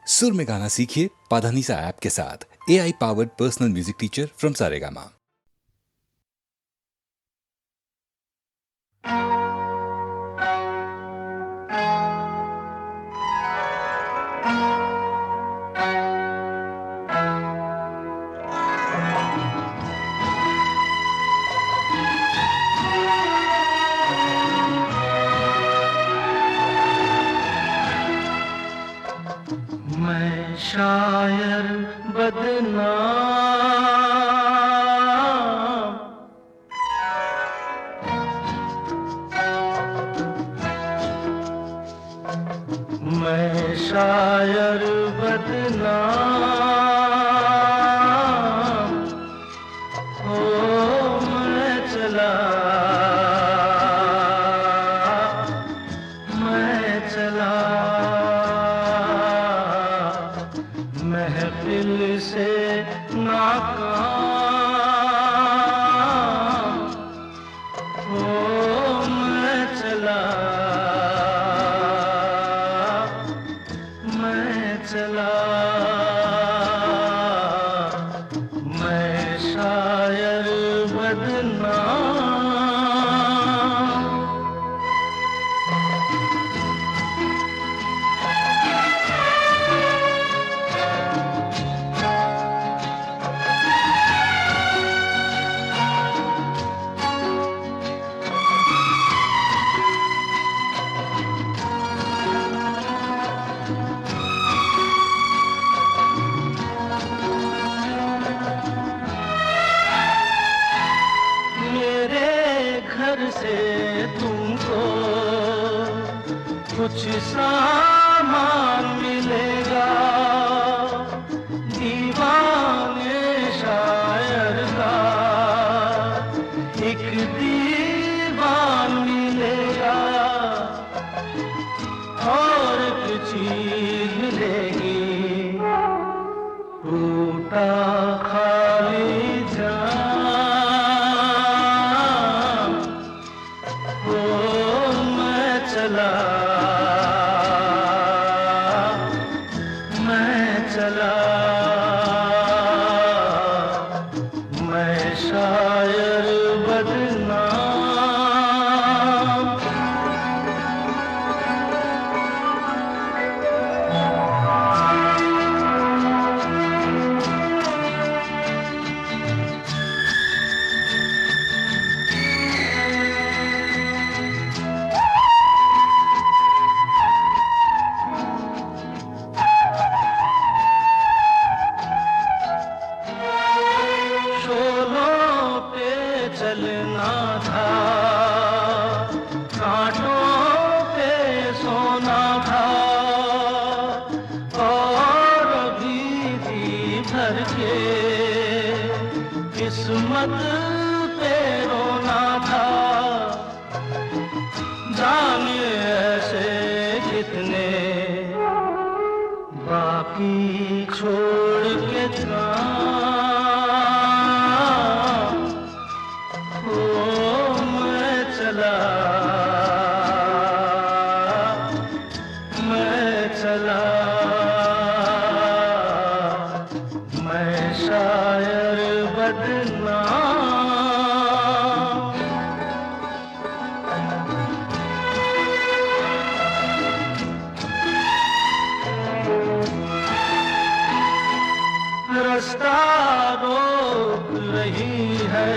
सुर में गाना सीखिए पाधानीसा ऐप के साथ। AI powered personal music teacher from Saregama. मैं शायर बदनाम, मैं शायर बदनाम, हो मैं चला, मैं चला महफिल से नाकाम, ओ मैं चला, मैं चला, मैं शायर बदनाम। घर से तुमको कुछ सामान मिलेगा, दीवाने शायर का एक दीवान मिलेगा, और एक चीज मिलेगी, टूटा खाली जान, चला, मैं चला, मैं शायर बदनाम। चलना था, कांटों पे सोना था, और अभी भी भर के किस्मत पे रोना था। जाने ऐसे कितने बाकी छोड़ के चला, मैं चला, मैं शायर बदनाम। रास्ता रोक रही है,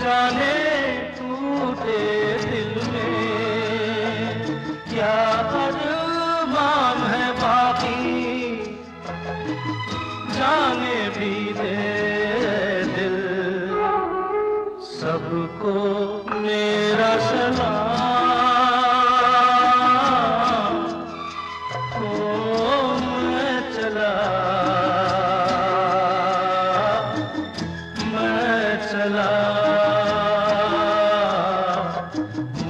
जाने टूटे दिल में क्या अरमान है बाकी, जाने भी दे दिल सबको मेरा सलाम, ओ मैं चला, मैं चला,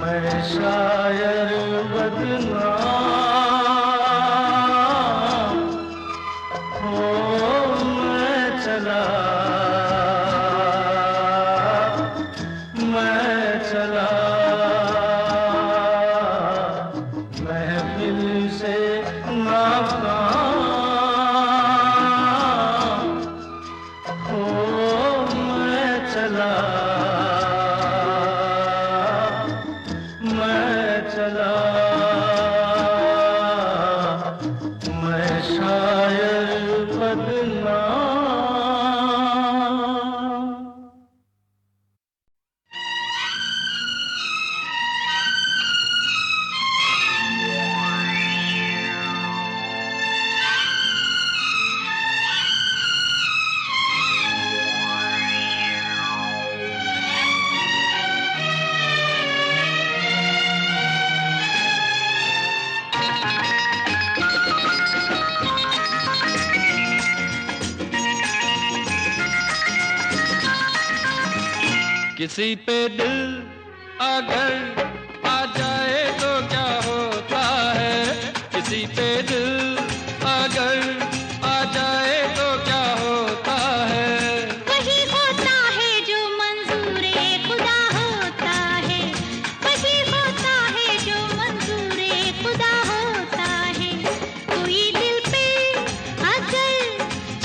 मैं शायर बदनाम, ओ मैं चला, मैं चला। किसी पे दिल अगर आ जाए तो क्या होता है, किसी पे दिल अगर आ जाए तो क्या होता है। वही होता है जो मंजूरे खुदा होता है, वही होता है जो मंजूरे खुदा होता है। कोई दिल पे अगर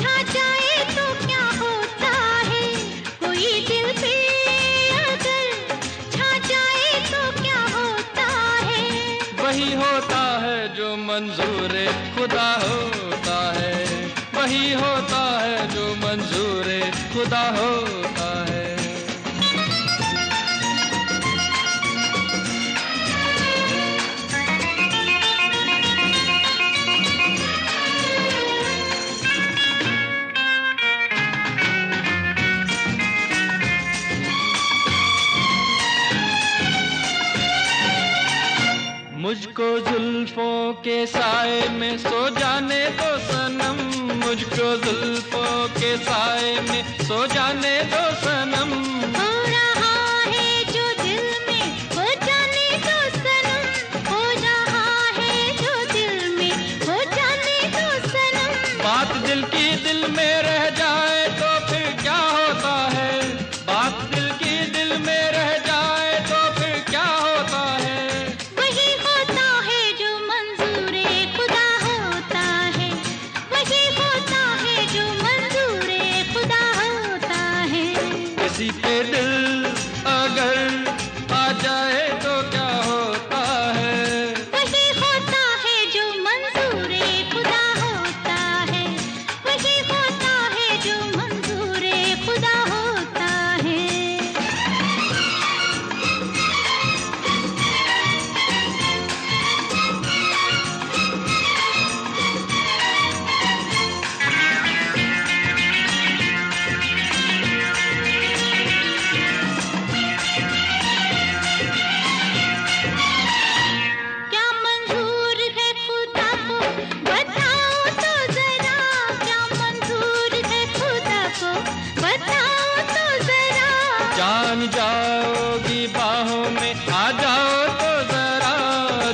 छा जाए तो क्या होता है, कोई दिल पे अगर छा जाए तो क्या होता है। वही होता है जो मंजूरे खुदा होता है, वही होता है जो मंजूरे खुदा होता है। मुझको जुल्फों के साए में सो जाने दो सनम, मुझको जुल्फों के साए में सो जाने दो सनम। हो रहा है जो दिल में हो जाने दो सनम, हो रहा है जो दिल में हो जाने दो सनम। बात दिल की दिल में रह जाए तो फिर क्या होता है, बात दिल की दिल में रह जाए तो फिर क्या होता है। वही होता है जो मंजूरे खुदा होता है, वही होता है जो मंजूरे खुदा होता है। किसी पे दिल अगर आ जाए तो क्या होता है, वही होता है जो मंजूरे खुदा होता है, वही होता है जो मंजूरे खुदा होता है। क्या मंजूर है खुदा को बताओ तो जरा, क्या मंजूर है खुदा को बताओ तो जरा। जान जाओगी बाहों में आ जाओ तो जरा,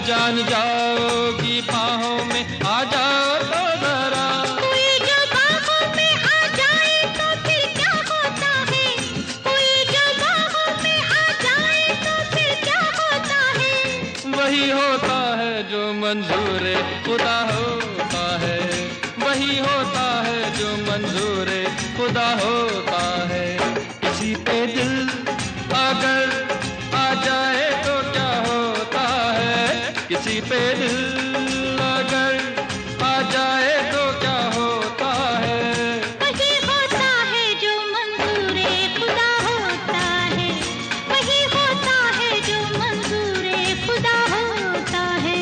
जान जाओगी बाहों में आ जाओ तो जरा। कोई जो बाहों में आ जाए तो फिर क्या होता है, कोई जो बाहों में आ जाए तो फिर क्या होता है। वही होता है जो मंजूरे खुदा होता है, वही होता है जो मंजूरे खुदा होता है। किसी पे दिल अगर आ जाए तो क्या होता है, किसी पे दिल अगर आ जाए तो क्या होता है। वही होता है जो मंजूरे खुदा होता है, वही होता है जो मंजूरे खुदा होता है।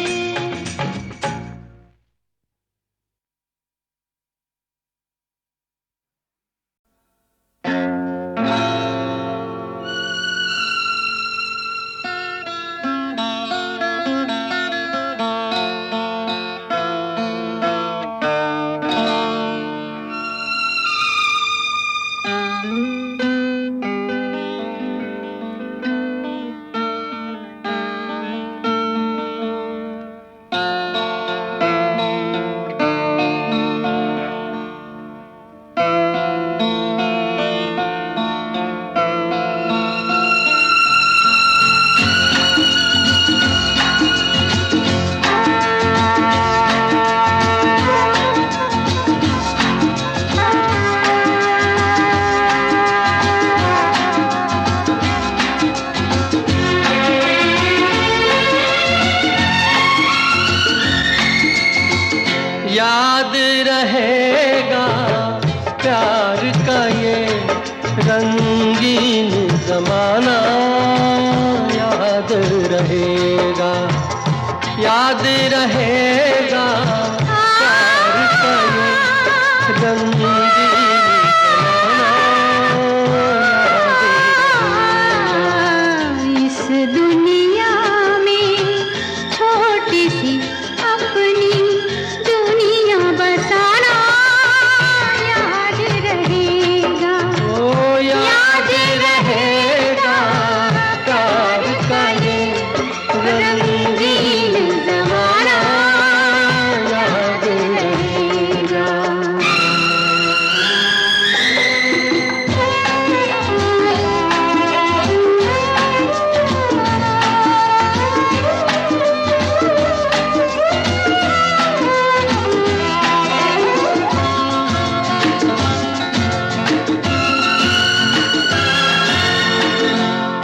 याद रहेगा प्यार का ये रंगीन जमाना, याद रहेगा, याद रहेगा प्यार का ये रंगीन जमाना, याद रहेगा। इस दुनिया में छोटी सी अपनी दुनिया बसाना याद रहेगा, ओ याद रहेगा रंगीन ज़माना याद रहेगा।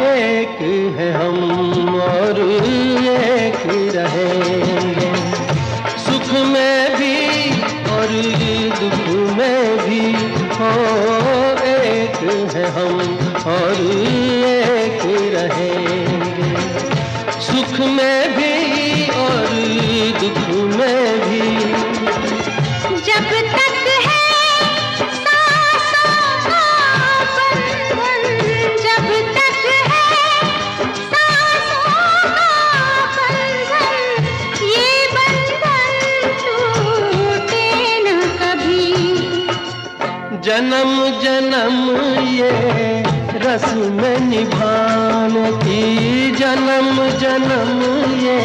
एक है हम और एक रहेंगे, सुख में भी और दुख में भी हो। एक है हम और एक रहेंगे, सुख में भी और दुख में भी। जब तक है सांसों का बंधन, जब तक है सांसों का बंधन, ये बंधन टूटे न कभी। जन्म जन्म ये रस्म निभाने की, जन्म जन्म ये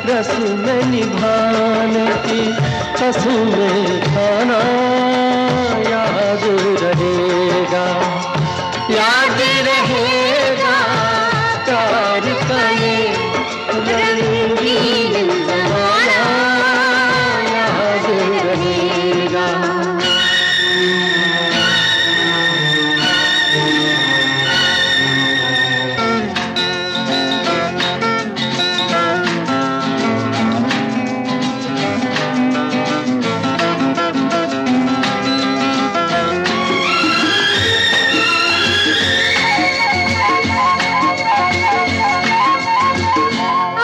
रस्म निभाने की कसम खाना याद रहेगा, याद रहेगा प्यार का ये रंगीन ज़माना याद रहेगा।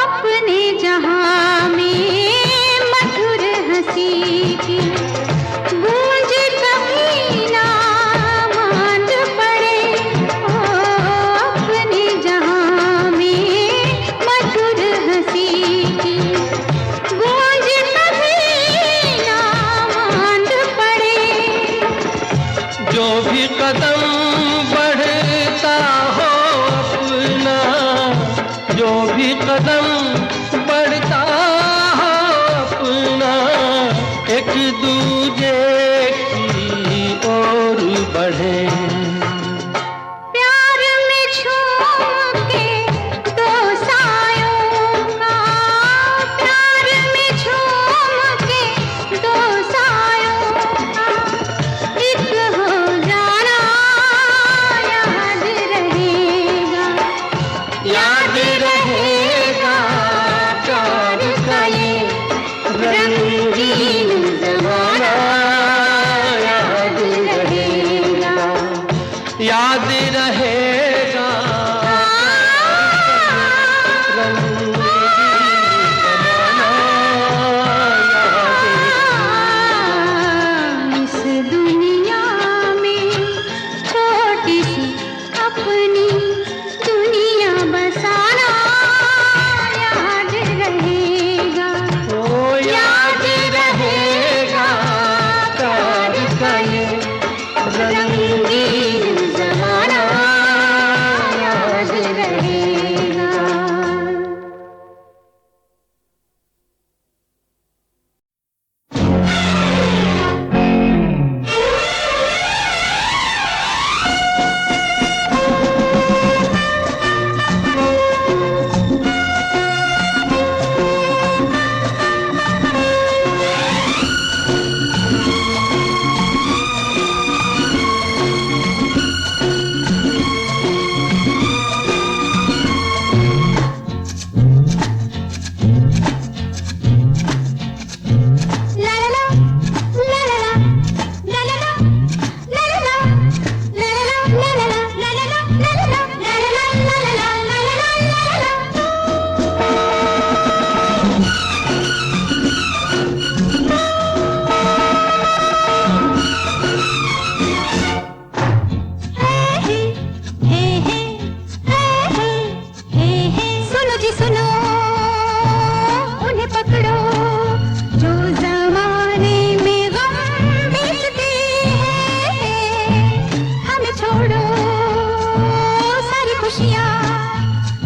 अपने जहां में मधुर हंसी की गूंज कभी ना मांड पड़े। ओ अपने जहां में मधुर हंसी की गूंज कभी ना मांड पड़े। जो भी कदम बढ़ता हो अपना, जो भी कदम बढ़ता हो अपना, एक दूजे की ओर बढ़े। प्यार में झूम के दो सायों का, प्यार में झूम के दो सायों का एक हो जाना याद रहेगा, याद रहेगा प्यार का ये रंगीन ज़माना याद रहेगा, याद रहेगा रंगीन ज़माना याद रहेगा। इस दुनिया में छोटी सी अपनी दुनिया बसाना याद रहेगा, ओ याद रहेगा प्यार का ये रंगीन ज़माना याद रहेगा।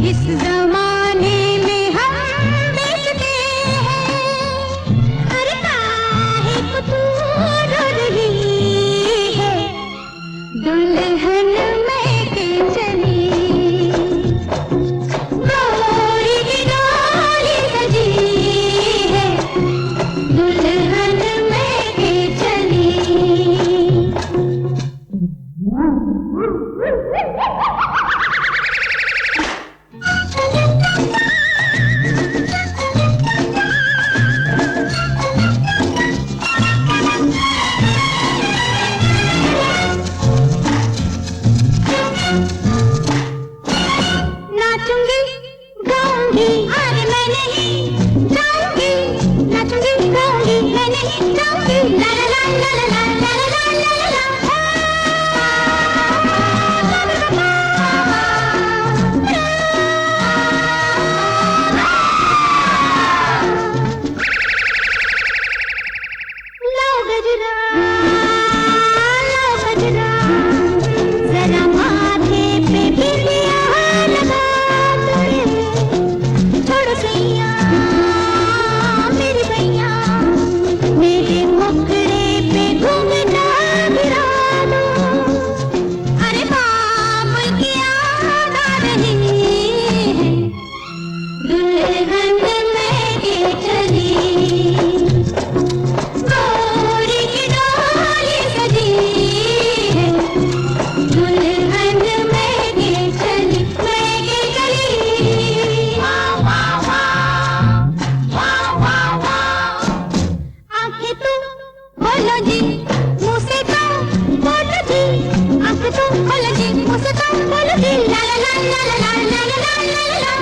इस जमाने में नहीं जाऊंगी, नाचूंगी गाऊंगी, मैं नहीं जाऊंगी, ला ला ला ला ला ला ला ला ला ला। लाओ गजरा, लाओ गजरा, जरा माथे पे बिंदिया लगा दे, छोड़ो सैया मेरी भैया, मेरे मुखड़े पे घूंघटा गिरा दो। अरे बाबुल की याद आ रही है, दुल्हन लेके चली, गोरी की डोली सजी है, दुल्हन लेके चली, लेके चली। वाह वाह वाह, वाह वाह वाह। आंखें तुम खोलो जी, मुंह से तो बोलो जी, आंखें तुम खोलो जी, मुंह से तो बोलो जी, ला ला ला ला ला ला ला ला ला ला ला।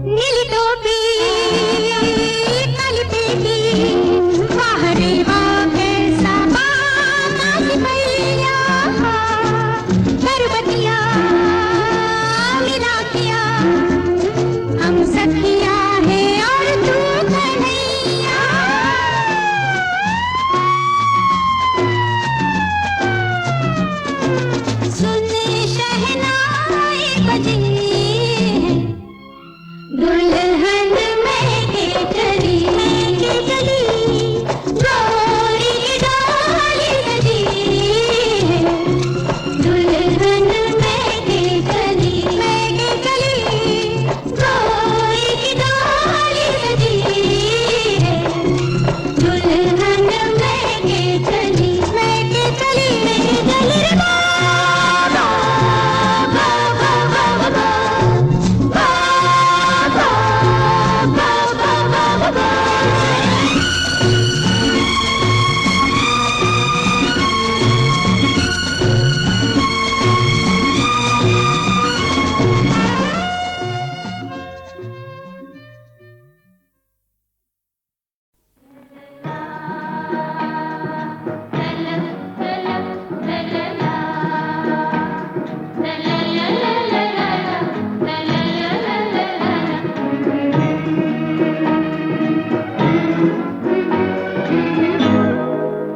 नीली टोपी, काली पेटी, बाहरी कैसा बाबा सिपैया, करबतिया मिला किया, हम सखिया है और तू कन्हैया। सुन शहनाई बजी है, दुल्हन लेके चली, लेके चली, गोरी की डोली सजी है, दुल्हन लेके चली, लेके चली, गोरी की डोली सजी है, दुल्हन लेके चली, लेके चली, लेके चली रे बाबा, बाबा बाबा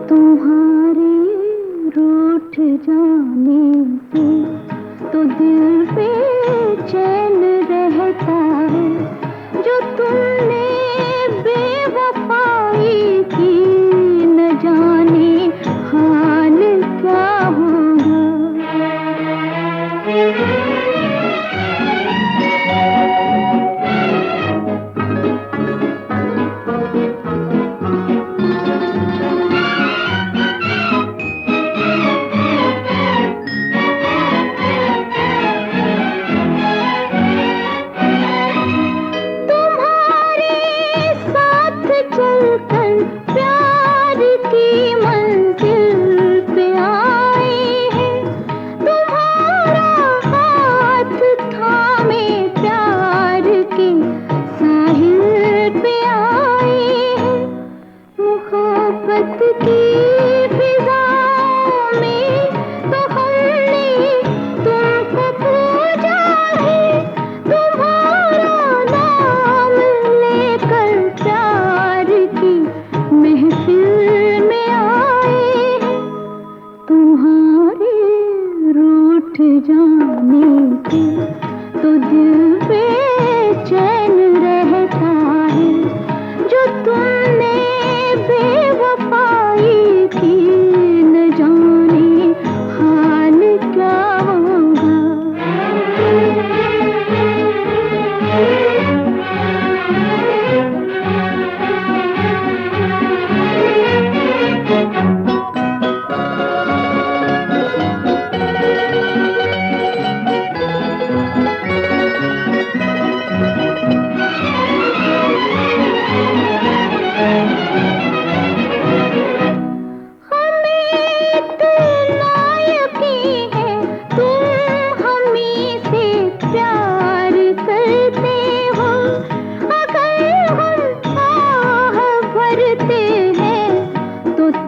तुम्हारे रूठ जाने से तो दिल पे चैन रहता है, जो तुमने बेवफाई की, न जाने हाल क्या होगा। तुम्हारे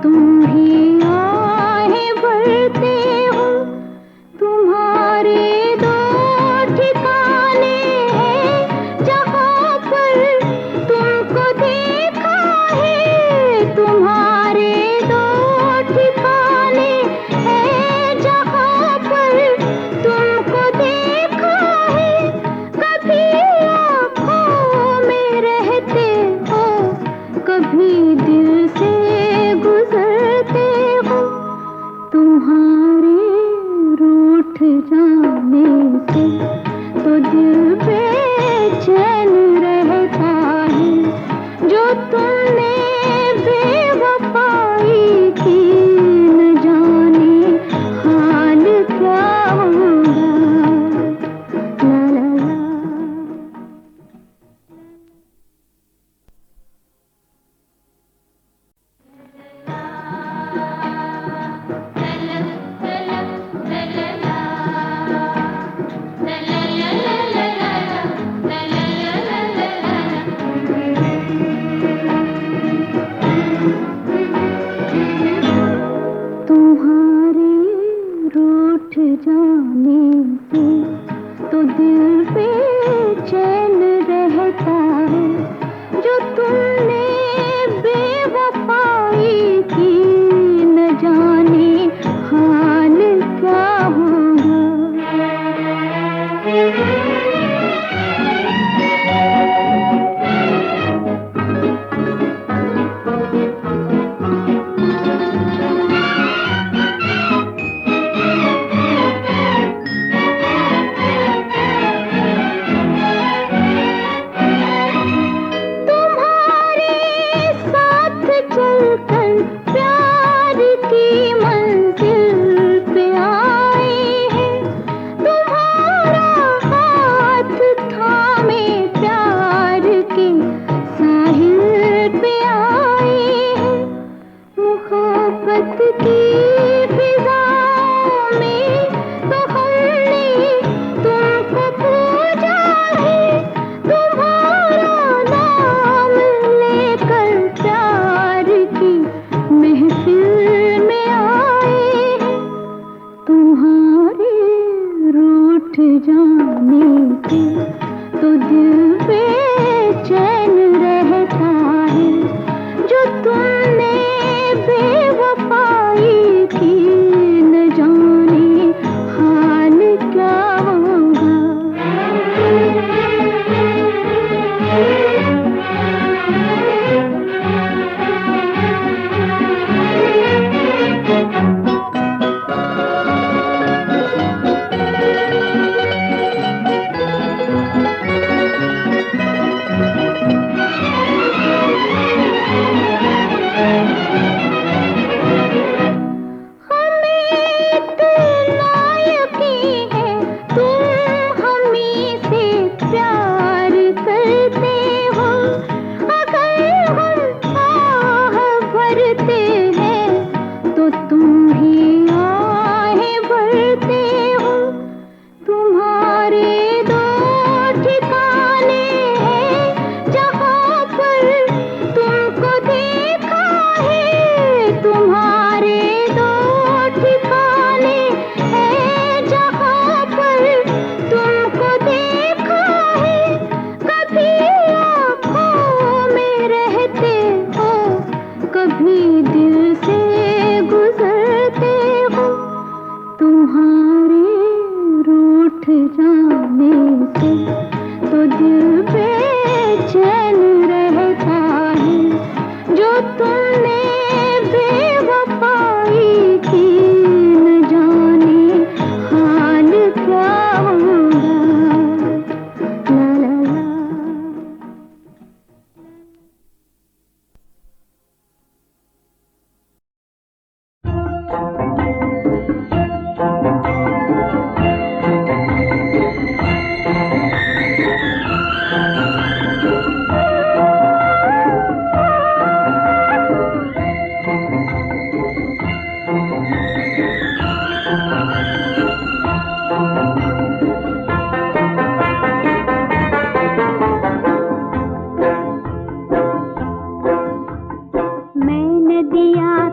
तुम ही आहें भरते हो, तुम्हारे दो ठिकाने हैं जहाँ पर तुमको देखा है, तुम्हारे दो ठिकाने हैं जहाँ पर तुमको देखा है। कभी आँखों में रहते हो, कभी दिल से गुजरते हो, तुम्हारे रूठ जाने से तो दिल बेचैन रहता है। जो तुमने बेवफाई की, न जाने हाल क्या होगा। ला ला ला। तुम्हारे रूठ जाने से तो दिल बेचैन रहता है। जो तुमने बेवफाई की, न जाने हाल क्या होगा। तुम्हारे साथ चलकर प्यार की मंजिल पे आए हैं, तुम्हारा हाथ थामे प्यार के साहिल पे आए हैं। मोहब्बत की फिजाओं में तो हमने तुमको पूजा है, तुम्हारा नाम लेकर प्यार की महफिल में आए हैं। तुम्हारे रूठ जाने से तो दिल बेचैन रहता है। जो तुमने बेवफाई की, न जाने हाल क्या होगा।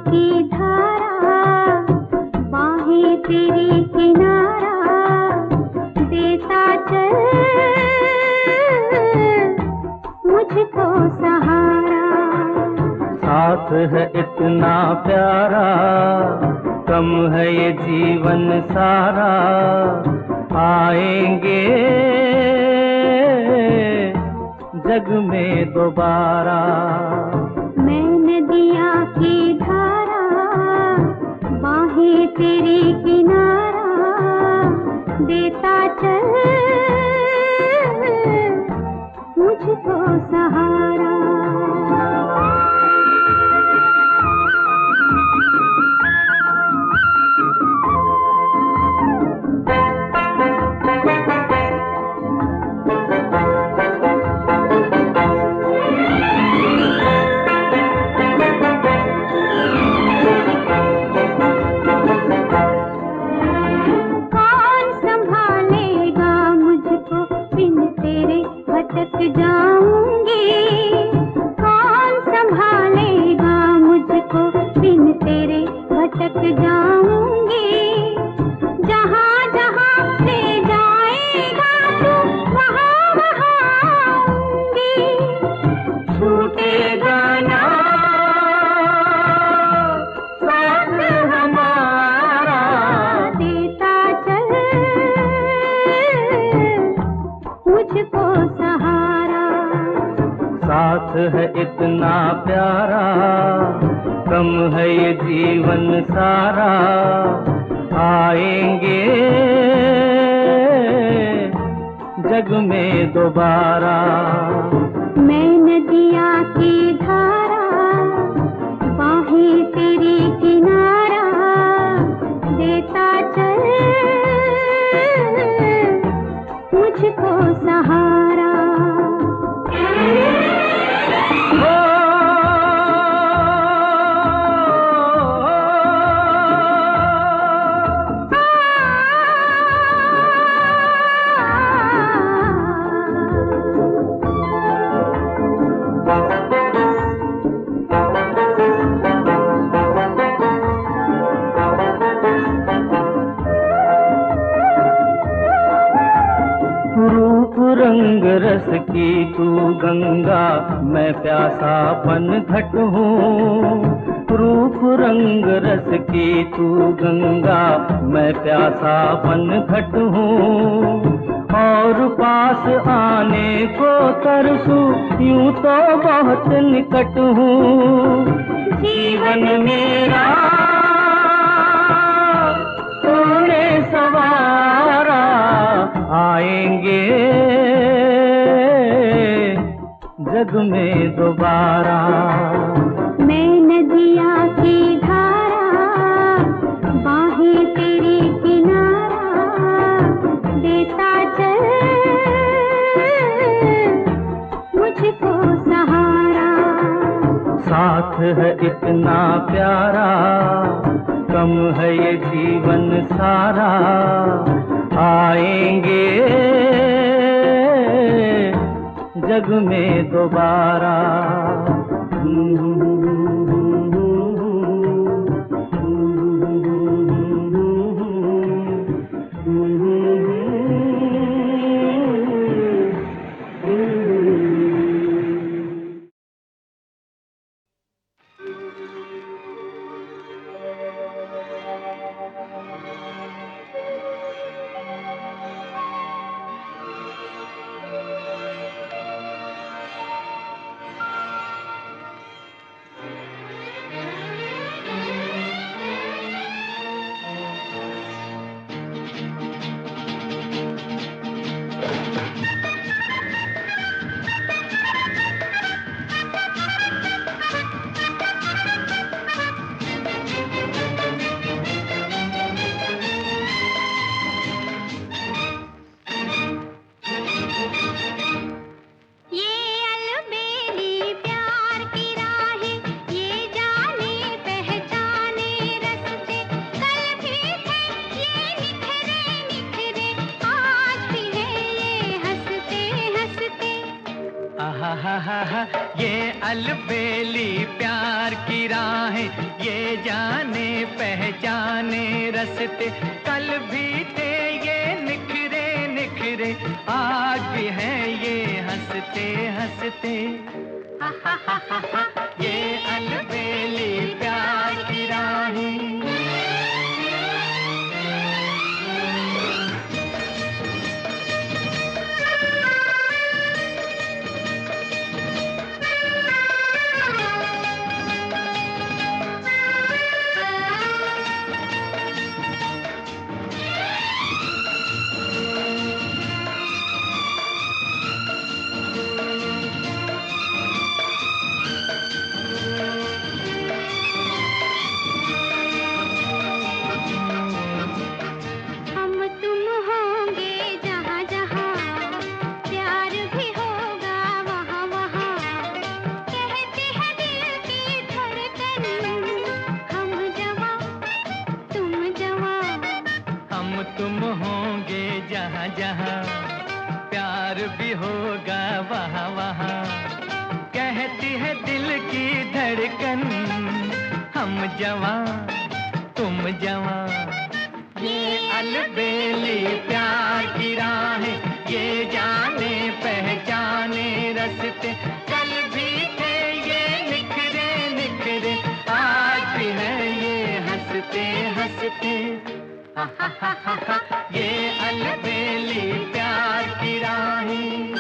की धारा, बाहें तेरी किनारा, देता चल मुझको सहारा। साथ है इतना प्यारा, कम है ये जीवन सारा, आएंगे जग में दोबारा। मैं नदिया की धारा, बाहें तेरी किनारा, देता चल मुझको सहारा। भटक जाऊंगी, कौन संभालेगा मुझको, बिन तेरे भटक जाऊंगी। जहाँ जहाँ ले जाएगा तू, वहाँ वहाँ आऊंगी। छूटेगा ना साथ हमारा, देता चल मुझको सहारा। साथ है इतना प्यारा, कम है ये जीवन सारा, आएंगे जग में दोबारा। मैं नदिया की धारा, बाहें तेरी किनारा, देता चल मुझको सहारा। रूप रंग रस की तू गंगा, मैं प्यासापन घट हूँ। रूप रंग रस की तू गंगा, मैं प्यासापन घट हूँ। और पास आने को तरसू, यूं तो बहुत निकट हूँ। जीवन मेरा तूने सवारा, आएंगे जग में दोबारा। मैं नदिया की धारा, बाहें तेरी किनारा, देता चल मुझको सहारा। साथ है इतना प्यारा, कम है ये जीवन सारा, आएंगे जग में दोबारा। अलबेली प्यार की राहें, ये जाने पहचाने रस्ते, कल भी थे ये निखरे निखरे, आज भी हैं ये हंसते हंसते। हा हा हा हा हा, ये अलबेली प्यार की राहें। तुम होंगे जहाँ जहाँ, प्यार भी होगा वहाँ वहाँ, कहती है दिल की धड़कन, हम जवां तुम जवां। ये अलबेली प्यार की राहें, ये जाने पहचाने रस्ते, कल भी थे ये निखरे निखरे, आज भी है ये हंसते हंसते। हा हा हा हा हा, ये अलबेली प्यार की राहें।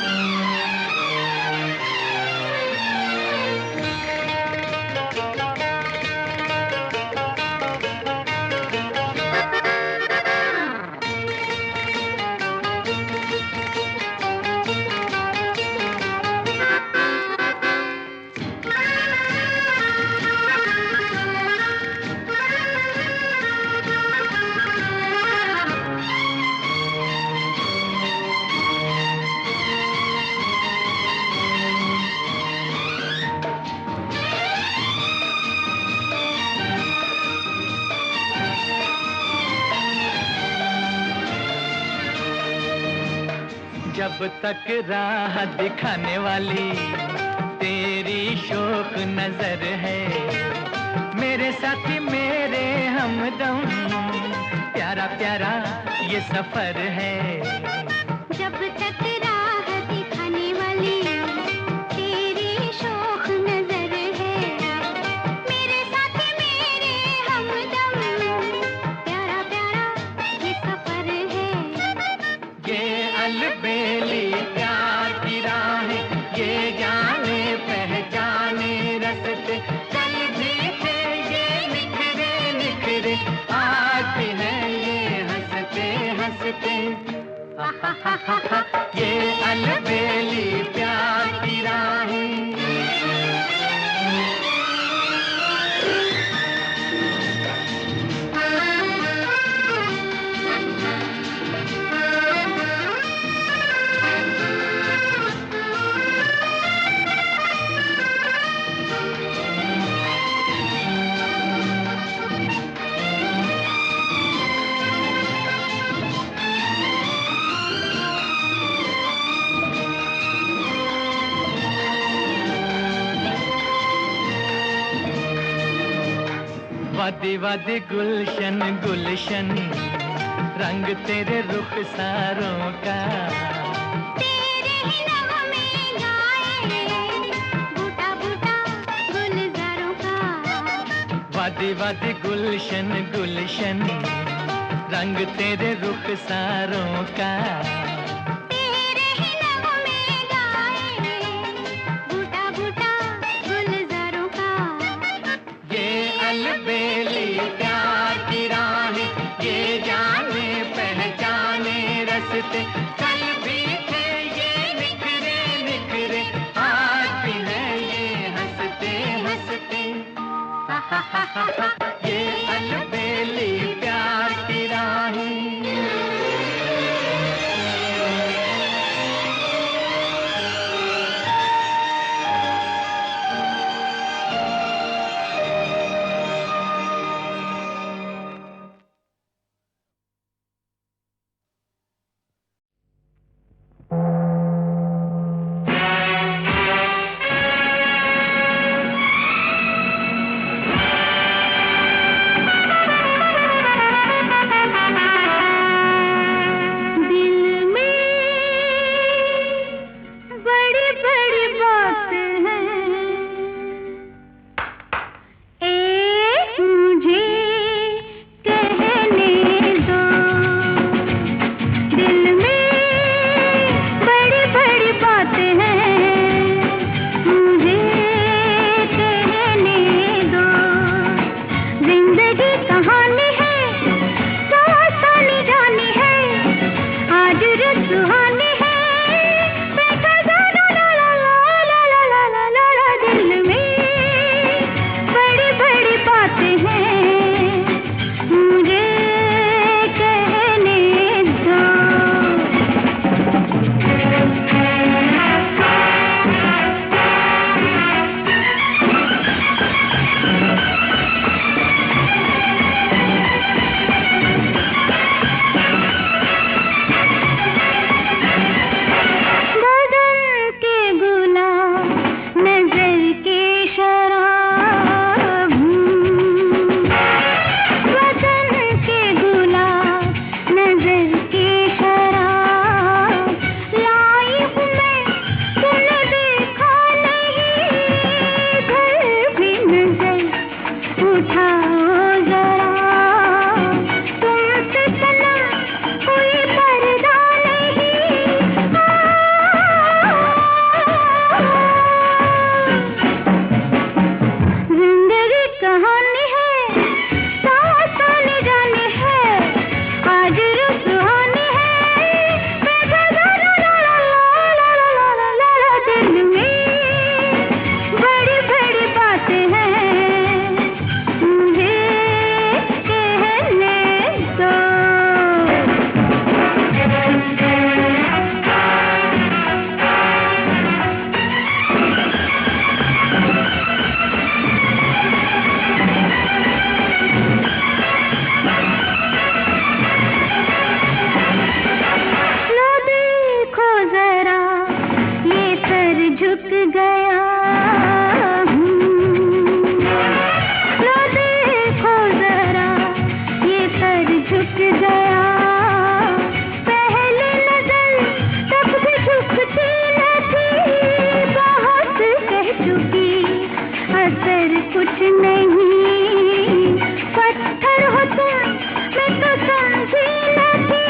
जब तक राह दिखाने वाली तेरी शोक नजर है, मेरे साथी मेरे हमदम, प्यारा प्यारा ये सफर है। जब तक राह दिखाने वाली तेरी शोक नजर है, मेरे साथी मेरे हमदम, प्यारा प्यारा ये सफर है। ये अलबेली प्यार की राहें, ये जाने पहचाने रस्ते, कल भी थे ये निखरे निखरे, आज भी है ये हंसते हंसते। हा हा हा हा हा, ये अलबेली प्यार की राहें। वादी वादी गुलशन गुलशन, रंग तेरे रुखसारों का, तेरे ही नगमे गाए बूटा बूटा गुलजारों का। वादी वादी गुलशन गुलशन, रंग तेरे रुखसारों का, तेरे ही नगमे गाए बूटा बूटा गुलजारों का। ये अलबेली प्यार की राहें, ये जाने पहचाने रस्ते, कल भी थे ये निखरे निखरे, आज भी है ये हंसते हंसते। हा हा हा हा हा, ये अलबेली प्यार की राहें। कहानी है, आसानी जानी है, आज रुत सुहानी है, बैठा जाना ला ला ला ला ला ला ला ला ला, दिल में बड़ी बड़ी बातें हैं, मुझे कहने दो। बदन के गुलाब, नजर के शराब, बदन के गुलाब, नजर के शराब, लाई हूँ मैं, तुमने देखा नहीं, घर भी नजर उठाओ जरा, तुमसे सनम कोई पर्दा नहीं, जिंदगी कहानी है, आसानी जानी है, आज रुत सुहानी है, बैठा जाना ला ला ला ला ला ला ला ला, दिल में बड़ी बड़ी बातें हैं, मुझे कहने दो। लो देखो जरा, ये सर झुक गया, लो देखो जरा, ये सर झुक गया, पहले नजर तब भी झुकती न थी, बहुत कह चुकी, असर कुछ नहीं, पत्थर हो तुम, मैं तो समझी न थी,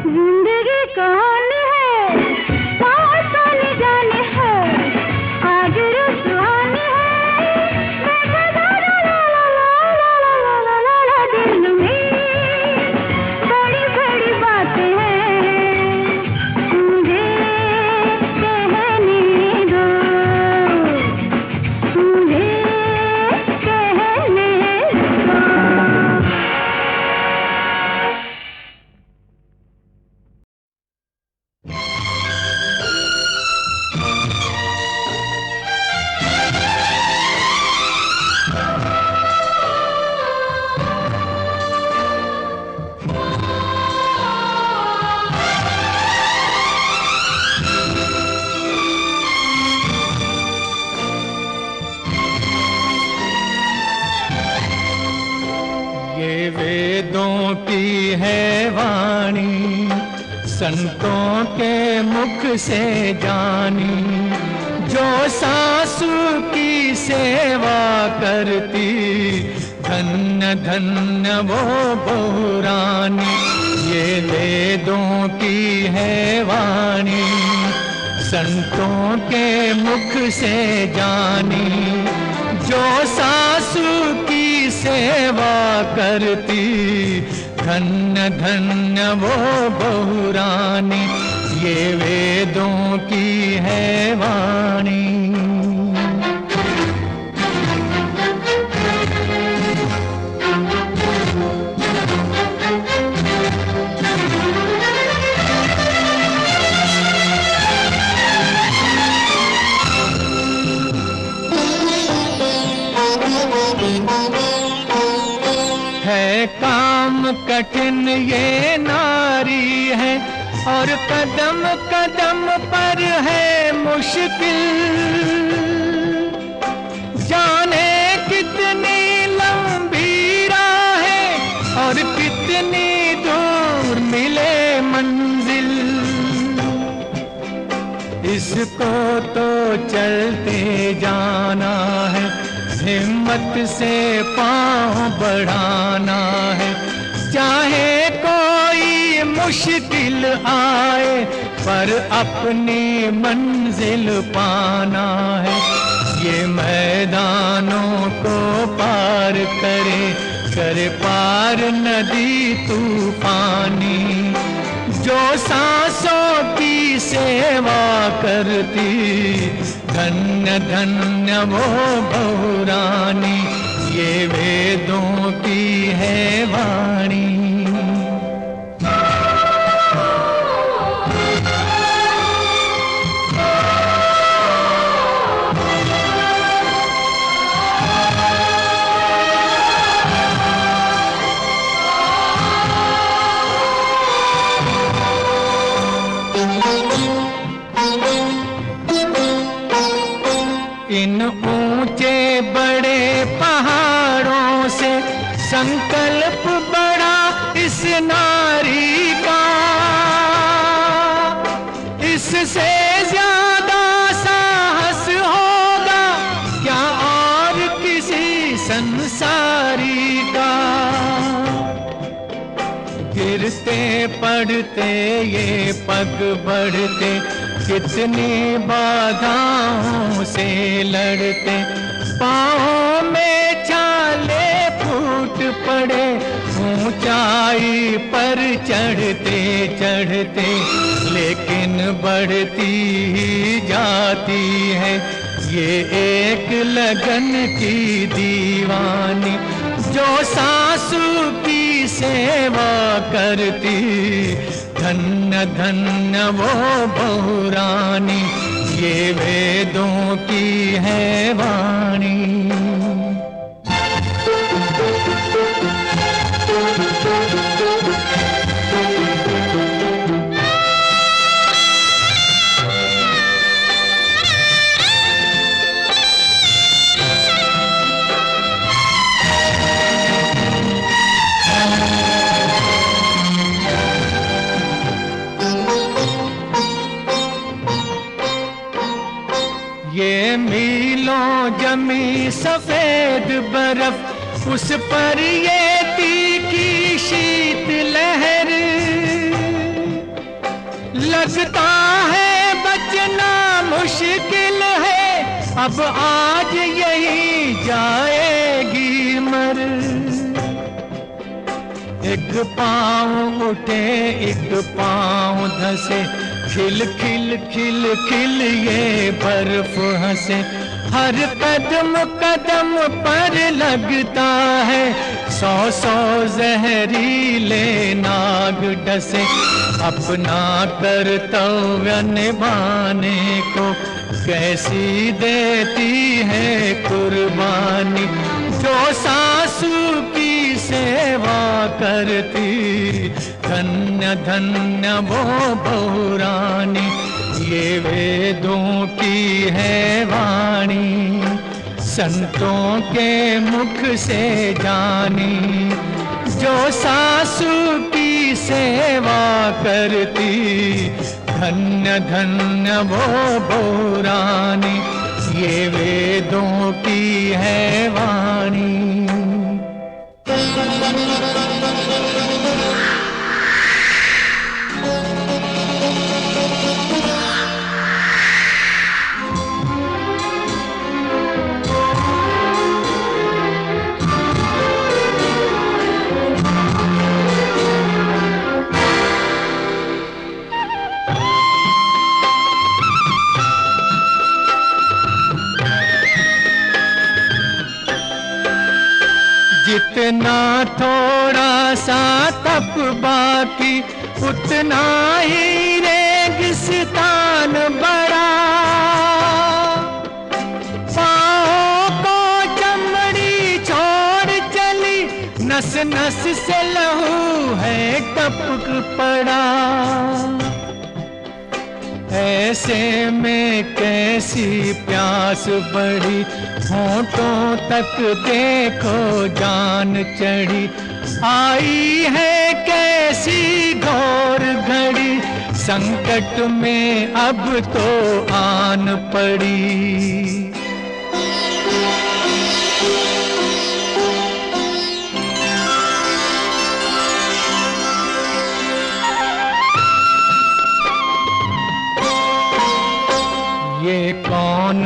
जिंदगी कहानी है, आसानी जानी है, आज रुत सुहानी है, बैठा जाना ला ला ला ला ला ला ला ला, दिल में बड़ी बड़ी बातें हैं, मुझे कहने दो, मुझे कहने दो। ये वेदों की है वाणी, संतों के मुख से जानी, जो सासू की सेवा करती, धन्य धन्य वो बहुरानी। ये वेदों की है वाणी, संतों के मुख से जानी, जो सासू की सेवा करती, धन्य धन्य वो बहुरानी। ये वेदों की है वाणी। है काम कठिन ये नारी है, और कदम कदम पर है मुश्किल। जाने कितनी लंबी राहें और कितनी दूर मिले मंजिल। इसको तो चलते जाना है, हिम्मत से पाँव बढ़ाना है। चाहे कोई मुश्किल आए, पर अपनी मंजिल पाना है। ये मैदानों को पार करे, करे पार नदी तूफानी। जो सांसों की सेवा करती, धन्य धन्य वो बहुरानी। ये वेदों की है वाणी। इन ऊंचे बड़े पहाड़ों से संकल्प बड़ा इस नारी का। इससे ज्यादा साहस होगा क्या और किसी संसारी का। गिरते पड़ते ये पग बढ़ते, कितनी बाधाओं से लड़ते। पाँव में छाले फूट पड़े, ऊंचाई पर चढ़ते चढ़ते, लेकिन बढ़ती ही जाती है ये एक लगन की दीवानी। जो सासू की सेवा करती, धन्य धन्य वो बहुरानी। ये वेदों की है वाणी। ये मीलों जमी सफेद बर्फ, उस पर ये तीखी शीत लहर। लगता है बचना मुश्किल है, अब आज यही जाएगी मर। एक पाँव उठे एक पाँव धसे, खिल खिल खिल खिल ये बर्फ हंसे। हर कदम कदम पर लगता है सौ सौ जहरीले नाग डसे। अपना कर्तव्य निभाने को कैसी देती है कुर्बानी। जो सासू की सेवा करती, धन्य धन्य वो बहुरानी। ये वेदों की है वाणी, संतों के मुख से जानी। जो सासू की सेवा करती, धन्य धन्य वो बहुरानी। ये वेदों की है वाणी। जितना थोड़ा सा तप बाकी, उतना ही रेगिस्तान बड़ा। पाँव को चमड़ी छोड़ चली, नस नस से लहू है टपक पड़ा। ऐसे में कैसी प्यास बढ़ी, होठों तक देखो जान चढ़ी। आई है कैसी घोर घड़ी, संकट में अब तो आन पड़ी।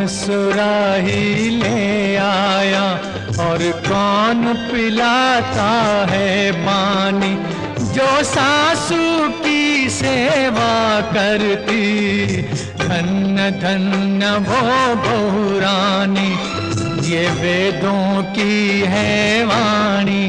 कौन सुराही ले आया और कौन पिलाता है पानी, जो सासू की सेवा करती, धन्य धन्य वो बहू रानी, ये वेदों की है वाणी।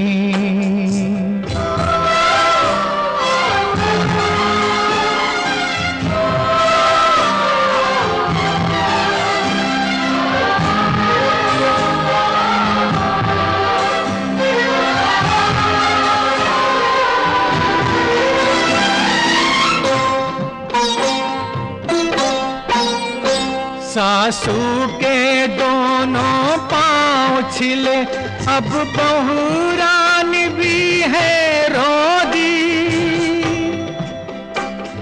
सासू के दोनों पाँव छिले, अब बहू रानी भी है रोदी।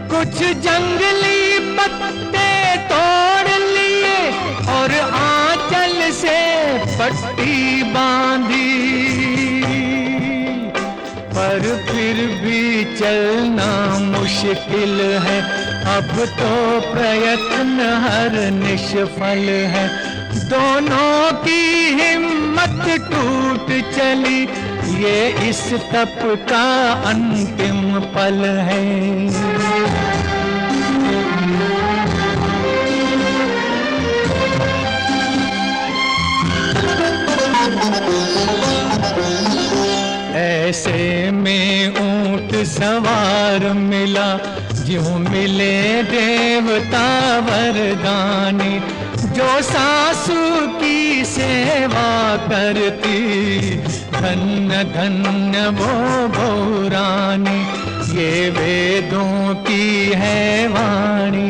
कुछ जंगली पत्ते तोड़ लिए और आंचल से पट्टी बांधी, पर फिर भी चलना मुश्किल है, अब तो प्रयत्न हर निष्फल है। दोनों की हिम्मत टूट चली, ये इस तप का अंतिम पल है। ऐसे में ऊंट सवार मिला, ज्यों मिले देवता वरदानी, जो सासू की सेवा करती, धन्य धन्य वो बहू रानी, ये वेदों की है वाणी।